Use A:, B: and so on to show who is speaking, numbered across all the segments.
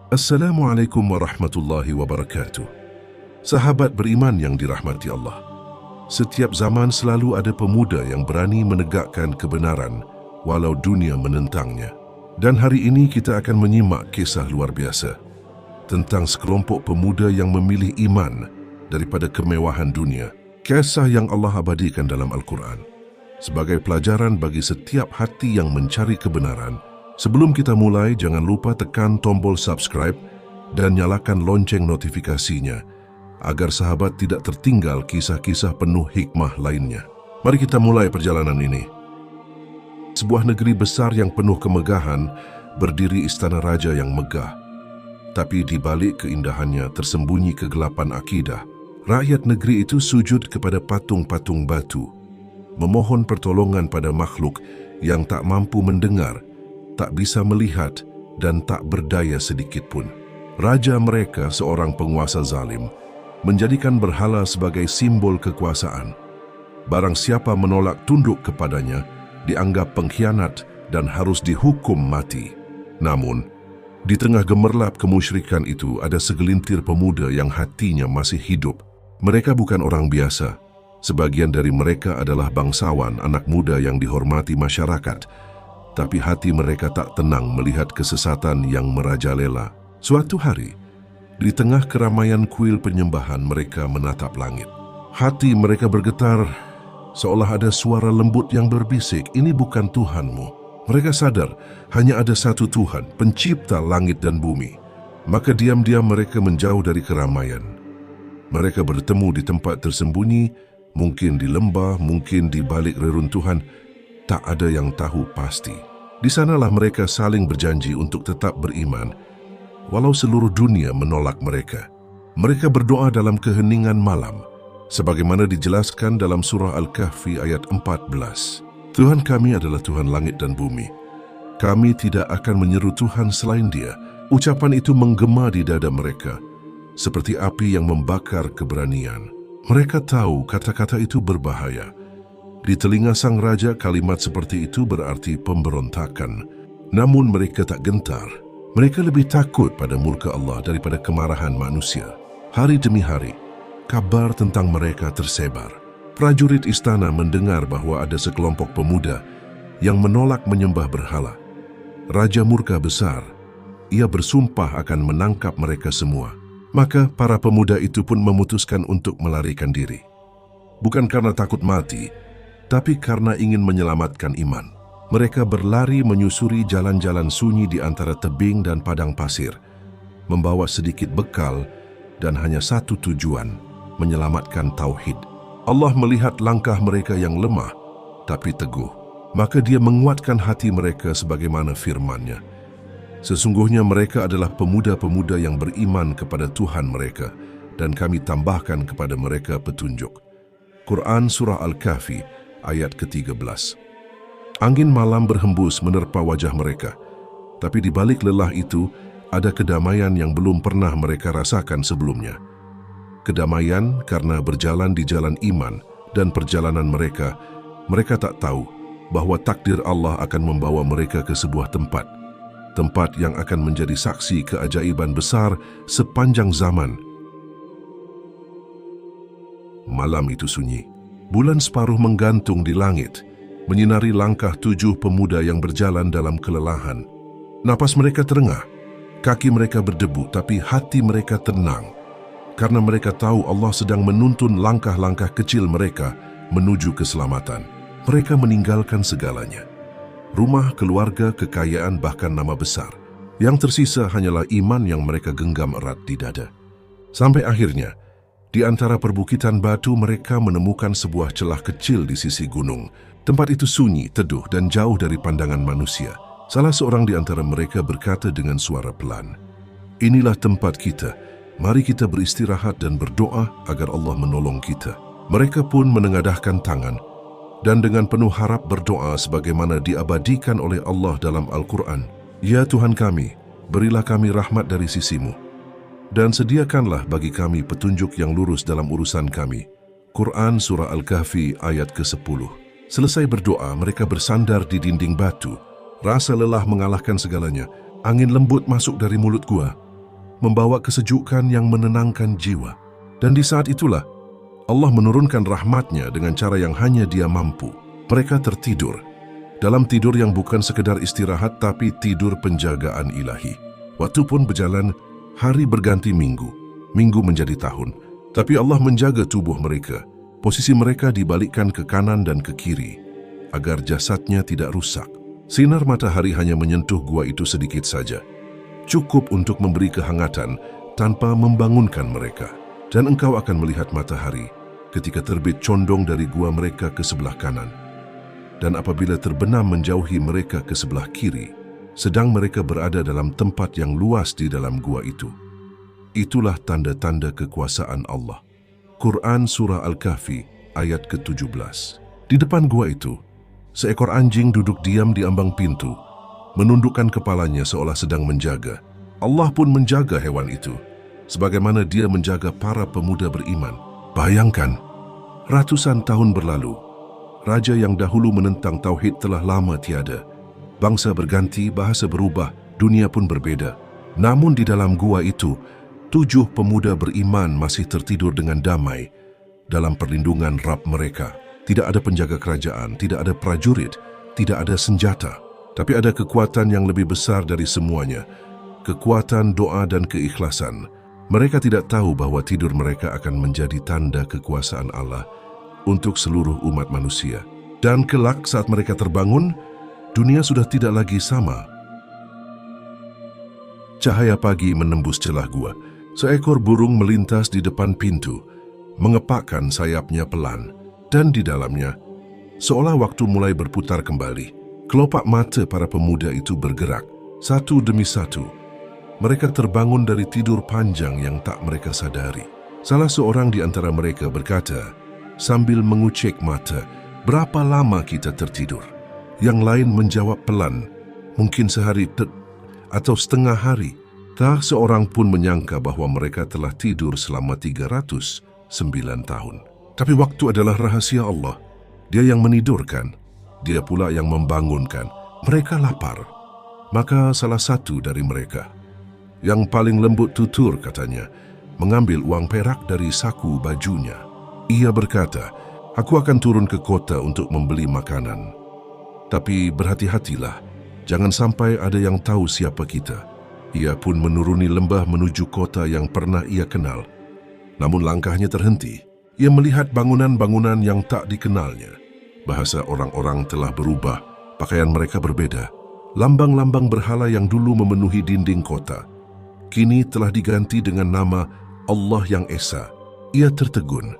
A: Assalamualaikum warahmatullahi wabarakatuh. Sahabat beriman yang dirahmati Allah. Setiap zaman selalu ada pemuda yang berani menegakkan kebenaran walau dunia menentangnya. Dan hari ini kita akan menyimak kisah luar biasa tentang sekelompok pemuda yang memilih iman daripada kemewahan dunia. Kisah yang Allah abadikan dalam Al-Quran sebagai pelajaran bagi setiap hati yang mencari kebenaran. Sebelum kita mulai, jangan lupa tekan tombol subscribe dan nyalakan lonceng notifikasinya agar sahabat tidak tertinggal kisah-kisah penuh hikmah lainnya. Mari kita mulai perjalanan ini. Sebuah negeri besar yang penuh kemegahan berdiri istana raja yang megah. Tapi di balik keindahannya tersembunyi kegelapan akidah. Rakyat negeri itu sujud kepada patung-patung batu, memohon pertolongan pada makhluk yang tak mampu mendengar, tak bisa melihat, dan tak berdaya sedikit pun. Raja mereka, seorang penguasa zalim, menjadikan berhala sebagai simbol kekuasaan. Barang siapa menolak tunduk kepadanya, dianggap pengkhianat dan harus dihukum mati. Namun, di tengah gemerlap kemusyrikan itu ada segelintir pemuda yang hatinya masih hidup. Mereka bukan orang biasa. Sebagian dari mereka adalah bangsawan, anak muda yang dihormati masyarakat. Tapi hati mereka tak tenang melihat kesesatan yang merajalela. Suatu hari, di tengah keramaian kuil penyembahan, mereka menatap langit. Hati mereka bergetar, seolah ada suara lembut yang berbisik, "Ini bukan Tuhanmu." Mereka sadar, hanya ada satu Tuhan, pencipta langit dan bumi. Maka diam-diam mereka menjauh dari keramaian. Mereka bertemu di tempat tersembunyi, mungkin di lembah, mungkin di balik reruntuhan. Tak ada yang tahu pasti. Di sanalah mereka saling berjanji untuk tetap beriman, walau seluruh dunia menolak mereka. Mereka berdoa dalam keheningan malam, sebagaimana dijelaskan dalam surah Al-Kahfi ayat 14. Tuhan kami adalah Tuhan langit dan bumi. Kami tidak akan menyeru Tuhan selain Dia. Ucapan itu menggema di dada mereka, seperti api yang membakar keberanian. Mereka tahu kata-kata itu berbahaya. Di telinga sang raja, kalimat seperti itu berarti pemberontakan. Namun mereka tak gentar. Mereka lebih takut pada murka Allah daripada kemarahan manusia. Hari demi hari, kabar tentang mereka tersebar. Prajurit istana mendengar bahwa ada sekelompok pemuda yang menolak menyembah berhala. Raja murka besar. Ia bersumpah akan menangkap mereka semua. Maka para pemuda itu pun memutuskan untuk melarikan diri. Bukan karena takut mati, tapi karena ingin menyelamatkan iman. Mereka berlari menyusuri jalan-jalan sunyi di antara tebing dan padang pasir, membawa sedikit bekal dan hanya satu tujuan, menyelamatkan tauhid. Allah melihat langkah mereka yang lemah, tapi teguh. Maka Dia menguatkan hati mereka sebagaimana firman-Nya. Sesungguhnya mereka adalah pemuda-pemuda yang beriman kepada Tuhan mereka, dan kami tambahkan kepada mereka petunjuk. Quran Surah Al-Kahfi ayat ke-13. Angin malam berhembus menerpa wajah mereka, tapi di balik lelah itu ada kedamaian yang belum pernah mereka rasakan sebelumnya. Kedamaian karena berjalan di jalan iman dan perjalanan mereka tak tahu bahwa takdir Allah akan membawa mereka ke sebuah tempat yang akan menjadi saksi keajaiban besar sepanjang zaman. Malam itu sunyi. Bulan separuh menggantung di langit, menyinari langkah 7 pemuda yang berjalan dalam kelelahan. Napas mereka terengah, kaki mereka berdebu, tapi hati mereka tenang, karena mereka tahu Allah sedang menuntun langkah-langkah kecil mereka menuju keselamatan. Mereka meninggalkan segalanya. Rumah, keluarga, kekayaan, bahkan nama besar. Yang tersisa hanyalah iman yang mereka genggam erat di dada. Sampai akhirnya, di antara perbukitan batu mereka menemukan sebuah celah kecil di sisi gunung. Tempat itu sunyi, teduh, dan jauh dari pandangan manusia. Salah seorang di antara mereka berkata dengan suara pelan, "Inilah tempat kita. Mari kita beristirahat dan berdoa agar Allah menolong kita." Mereka pun menengadahkan tangan dan dengan penuh harap berdoa sebagaimana diabadikan oleh Allah dalam Al-Quran. "Ya Tuhan kami, berilah kami rahmat dari sisi-Mu, dan sediakanlah bagi kami petunjuk yang lurus dalam urusan kami." Quran Surah Al-Kahfi ayat ke-10. Selesai berdoa, mereka bersandar di dinding batu. Rasa lelah mengalahkan segalanya. Angin lembut masuk dari mulut gua. membawa kesejukan yang menenangkan jiwa. Dan di saat itulah, Allah menurunkan rahmat-Nya dengan cara yang hanya Dia mampu. Mereka tertidur. Dalam tidur yang bukan sekedar istirahat, tapi tidur penjagaan ilahi. Waktu pun berjalan, hari berganti minggu, minggu menjadi tahun. Tapi Allah menjaga tubuh mereka. Posisi mereka dibalikkan ke kanan dan ke kiri, agar jasadnya tidak rusak. Sinar matahari hanya menyentuh gua itu sedikit saja. Cukup untuk memberi kehangatan tanpa membangunkan mereka. Dan engkau akan melihat matahari ketika terbit condong dari gua mereka ke sebelah kanan. Dan apabila terbenam menjauhi mereka ke sebelah kiri, sedang mereka berada dalam tempat yang luas di dalam gua itu. Itulah tanda-tanda kekuasaan Allah. Quran Surah Al-Kahfi ayat ke-17. Di depan gua itu, seekor anjing duduk diam di ambang pintu, menundukkan kepalanya seolah sedang menjaga. Allah pun menjaga hewan itu, sebagaimana Dia menjaga para pemuda beriman. Bayangkan, ratusan tahun berlalu, raja yang dahulu menentang tauhid telah lama tiada. Bangsa berganti, bahasa berubah, dunia pun berbeda. Namun di dalam gua itu, 7 pemuda beriman masih tertidur dengan damai dalam perlindungan Rabb mereka. Tidak ada penjaga kerajaan, tidak ada prajurit, tidak ada senjata. Tapi ada kekuatan yang lebih besar dari semuanya, kekuatan doa dan keikhlasan. Mereka tidak tahu bahwa tidur mereka akan menjadi tanda kekuasaan Allah untuk seluruh umat manusia. Dan kelak saat mereka terbangun, dunia sudah tidak lagi sama. Cahaya pagi menembus celah gua. Seekor burung melintas di depan pintu, mengepakkan sayapnya pelan, dan di dalamnya, seolah waktu mulai berputar kembali, kelopak mata para pemuda itu bergerak, satu demi satu. Mereka terbangun dari tidur panjang yang tak mereka sadari. Salah seorang di antara mereka berkata, sambil mengucek mata, "Berapa lama kita tertidur?" Yang lain menjawab pelan, "Mungkin sehari atau setengah hari." Tak seorang pun menyangka bahwa mereka telah tidur selama 309 tahun. Tapi waktu adalah rahasia Allah. Dia yang menidurkan, Dia pula yang membangunkan. Mereka lapar. Maka salah satu dari mereka, yang paling lembut tutur katanya, mengambil uang perak dari saku bajunya. Ia berkata, "Aku akan turun ke kota untuk membeli makanan. Tapi berhati-hatilah, jangan sampai ada yang tahu siapa kita." Ia pun menuruni lembah menuju kota yang pernah ia kenal. Namun langkahnya terhenti. Ia melihat bangunan-bangunan yang tak dikenalnya. Bahasa orang-orang telah berubah, pakaian mereka berbeda. Lambang-lambang berhala yang dulu memenuhi dinding kota, kini telah diganti dengan nama Allah yang Esa. Ia tertegun.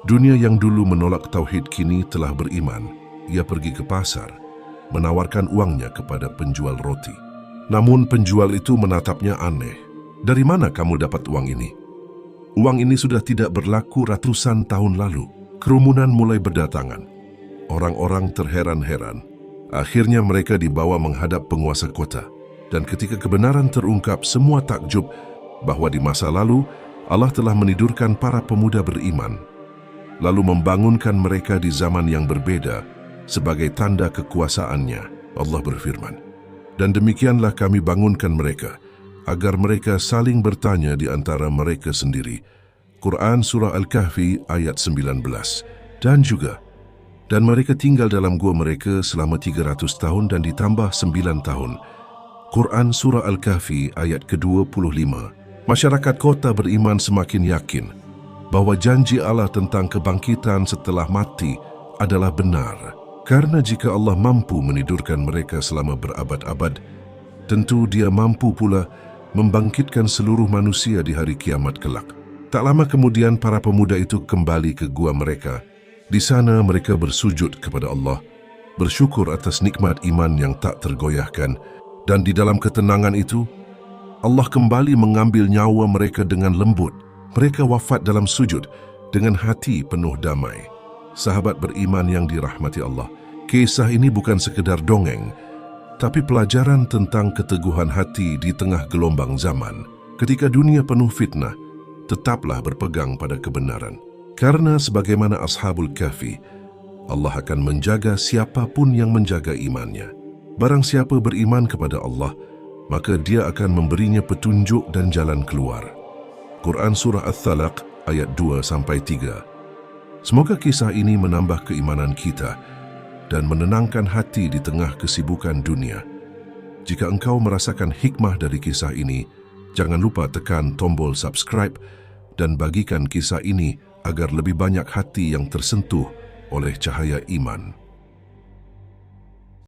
A: Dunia yang dulu menolak tauhid kini telah beriman. Ia pergi ke pasar, menawarkan uangnya kepada penjual roti. Namun penjual itu menatapnya aneh. "Dari mana kamu dapat uang ini? Uang ini sudah tidak berlaku ratusan tahun lalu." Kerumunan mulai berdatangan. Orang-orang terheran-heran. Akhirnya mereka dibawa menghadap penguasa kota. Dan ketika kebenaran terungkap, semua takjub bahwa di masa lalu Allah telah menidurkan para pemuda beriman, lalu membangunkan mereka di zaman yang berbeda sebagai tanda kekuasaannya. Allah berfirman, "Dan demikianlah kami bangunkan mereka, agar mereka saling bertanya di antara mereka sendiri." Quran Surah Al-Kahfi ayat 19. Dan juga, "Dan mereka tinggal dalam gua mereka selama 300 tahun dan ditambah 9 tahun. Quran Surah Al-Kahfi ayat ke-25. Masyarakat kota beriman semakin yakin bahwa janji Allah tentang kebangkitan setelah mati adalah benar. Karena jika Allah mampu menidurkan mereka selama berabad-abad, tentu Dia mampu pula membangkitkan seluruh manusia di hari kiamat kelak. Tak lama kemudian para pemuda itu kembali ke gua mereka. Di sana mereka bersujud kepada Allah, bersyukur atas nikmat iman yang tak tergoyahkan, dan di dalam ketenangan itu, Allah kembali mengambil nyawa mereka dengan lembut. Mereka wafat dalam sujud dengan hati penuh damai. Sahabat beriman yang dirahmati Allah, kisah ini bukan sekedar dongeng, tapi pelajaran tentang keteguhan hati di tengah gelombang zaman. Ketika dunia penuh fitnah, tetaplah berpegang pada kebenaran. Karena sebagaimana Ashabul Kahfi, Allah akan menjaga siapapun yang menjaga imannya. Barang siapa beriman kepada Allah, maka Dia akan memberinya petunjuk dan jalan keluar. Quran Surah Al-Thalaq ayat 2-3. Semoga kisah ini menambah keimanan kita dan menenangkan hati di tengah kesibukan dunia. Jika engkau merasakan hikmah dari kisah ini, jangan lupa tekan tombol subscribe dan bagikan kisah ini agar lebih banyak hati yang tersentuh oleh cahaya iman.